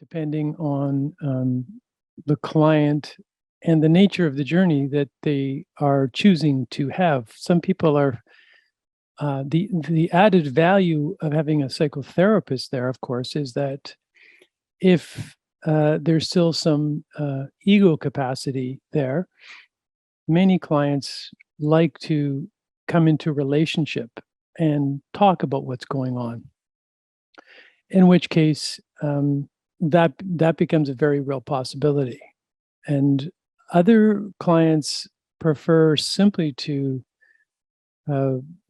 depending on the client and the nature of the journey that they are choosing to have. Some people are the added value of having a psychotherapist there, of course, is that if there's still some ego capacity there, many clients like to come into relationship and talk about what's going on. In which case, that becomes a very real possibility. And other clients prefer simply to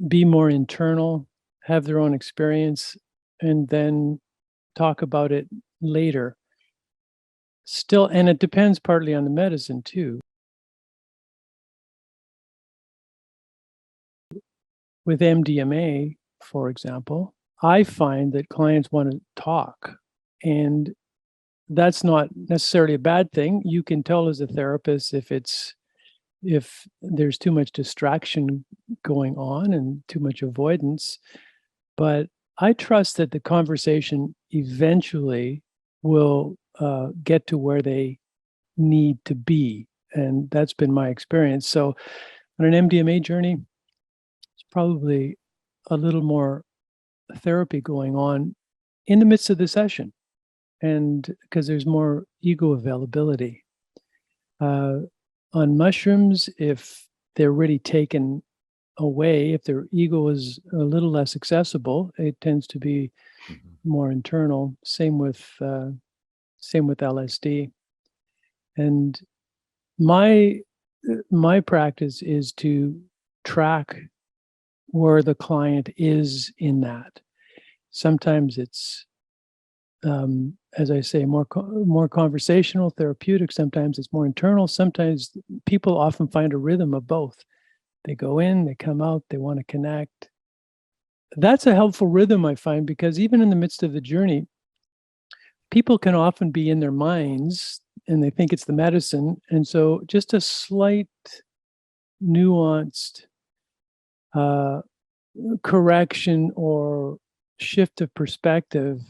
be more internal, have their own experience, and then talk about it later. Still, and it depends partly on the medicine too. With MDMA, for example, I find that clients want to talk, and that's not necessarily a bad thing. You can tell as a therapist if there's too much distraction going on and too much avoidance, but I trust that the conversation eventually will get to where they need to be, and that's been my experience. So on an MDMA journey, it's probably a little more therapy going on in the midst of the session, and because there's more ego availability. On mushrooms, if they're really taken away, if their ego is a little less accessible, it tends to be more internal. Same with LSD. And my practice is to track where the client is in that. Sometimes it's as I say, more conversational, therapeutic. Sometimes it's more internal. Sometimes people often find a rhythm of both. They go in, they come out, they want to connect. That's a helpful rhythm, I find, because even in the midst of the journey, people can often be in their minds and they think it's the medicine. And so just a slight nuanced correction or shift of perspective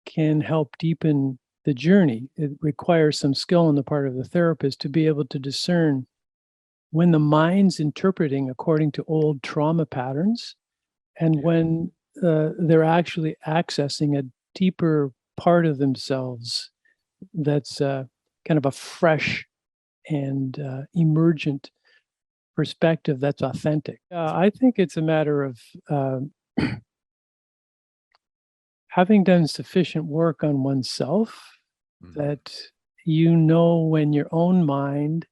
can help deepen the journey. It requires some skill on the part of the therapist to be able to discern when the mind's interpreting according to old trauma patterns and when they're actually accessing a deeper part of themselves that's kind of a fresh and emergent perspective that's authentic. I think it's a matter of having done sufficient work on oneself that you know when your own mind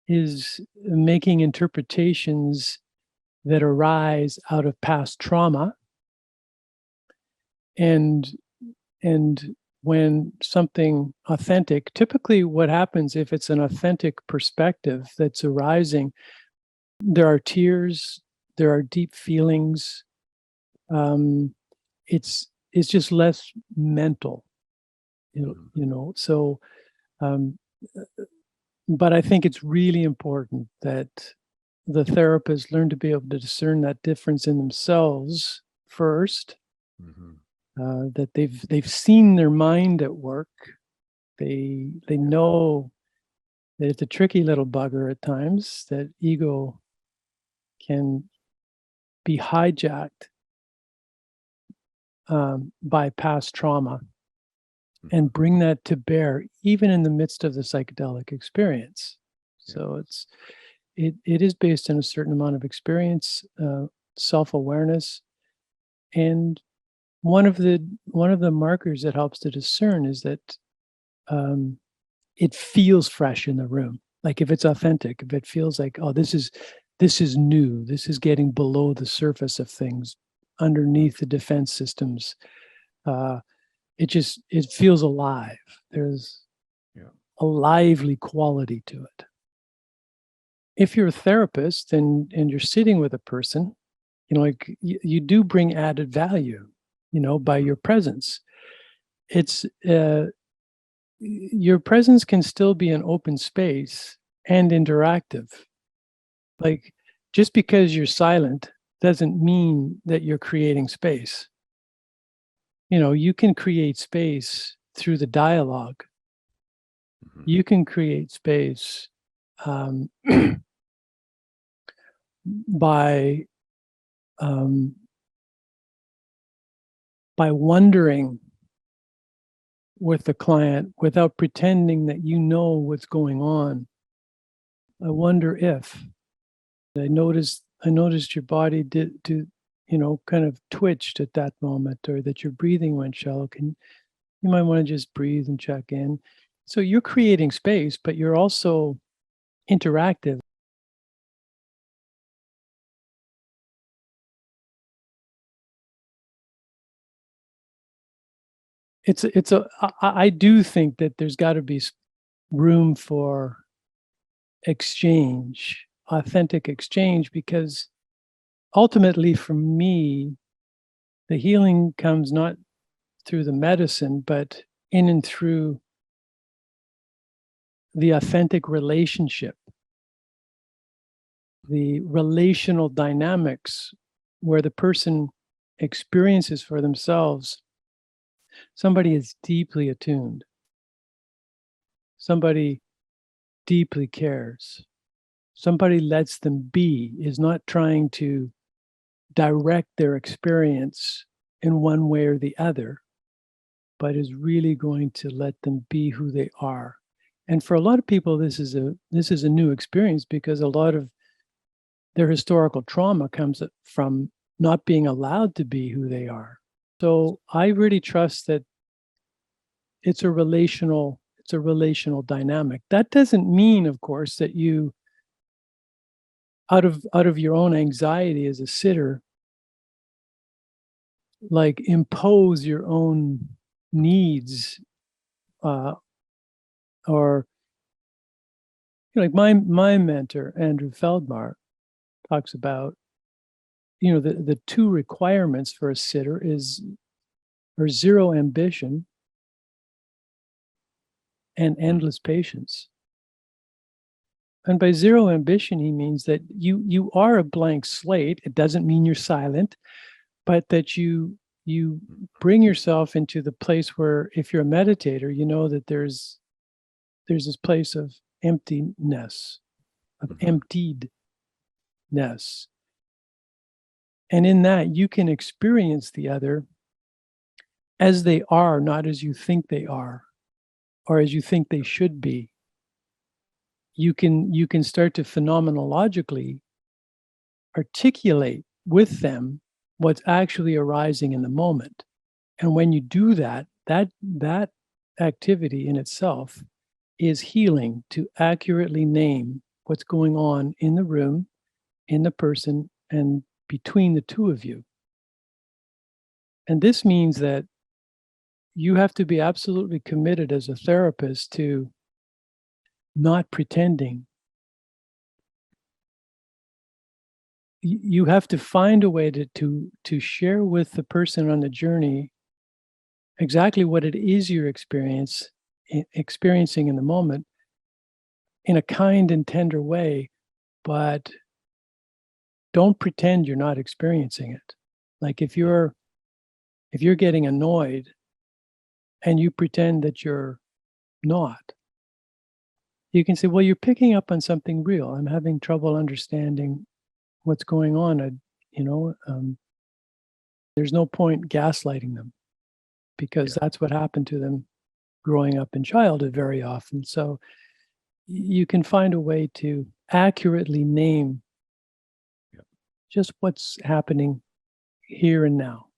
is making interpretations that arise out of past trauma, and when something authentic, typically what happens if it's an authentic perspective that's arising, there are tears, there are deep feelings. It's just less mental, you know. So, but I think it's really important that the therapists learn to be able to discern that difference in themselves first. That they've seen their mind at work. They know that it's a tricky little bugger at times. That ego can be hijacked by past trauma and bring that to bear even in the midst of the psychedelic experience. So it is based on a certain amount of experience, self-awareness, and one of the markers that helps to discern is that it feels fresh in the room. Like if it's authentic, if it feels like, oh, this is new, this is getting below the surface of things, underneath the defense systems, it feels alive. There's a lively quality to it. If you're a therapist and you're sitting with a person, you know, like you do bring added value, you know, by your presence. It's your presence can still be an open space and interactive. Like just because you're silent doesn't mean that you're creating space. You know, you can create space through the dialogue. You can create space by wondering with the client without pretending that you know what's going on. I wonder if I noticed your body kind of twitched at that moment, or that your breathing went shallow. You might want to just breathe and check in. So you're creating space, but you're also interactive. I do think that there's got to be room for exchange, authentic exchange, because ultimately for me, the healing comes not through the medicine, but in and through the authentic relationship, the relational dynamics where the person experiences for themselves somebody is deeply attuned, somebody deeply cares, somebody lets them be, is not trying to direct their experience in one way or the other, but is really going to let them be who they are. And for a lot of people, this is a new experience, because a lot of their historical trauma comes from not being allowed to be who they are. So I really trust that it's a relational dynamic. That doesn't mean, of course, that you, out of your own anxiety as a sitter, like impose your own needs, or like my mentor Andrew Feldmar talks about, the two requirements for a sitter are zero ambition and endless patience. And by zero ambition, he means that you are a blank slate. It doesn't mean you're silent, but that you bring yourself into the place where, if you're a meditator, you know that there's this place of emptiness, of emptiedness. And in that, you can experience the other as they are, not as you think they are, or as you think they should be. You can start to phenomenologically articulate with them what's actually arising in the moment. And when you do that, that activity in itself is healing, to accurately name what's going on in the room, in the person, and between the two of you. And this means that you have to be absolutely committed as a therapist to not pretending. You have to find a way to share with the person on the journey exactly what it is you're experiencing in the moment, in a kind and tender way, but don't pretend you're not experiencing it. Like if you're getting annoyed and you pretend that you're not, you can say, well, you're picking up on something real. I'm having trouble understanding what's going on. There's no point gaslighting them, because that's what happened to them growing up in childhood very often. So you can find a way to accurately name just what's happening here and now.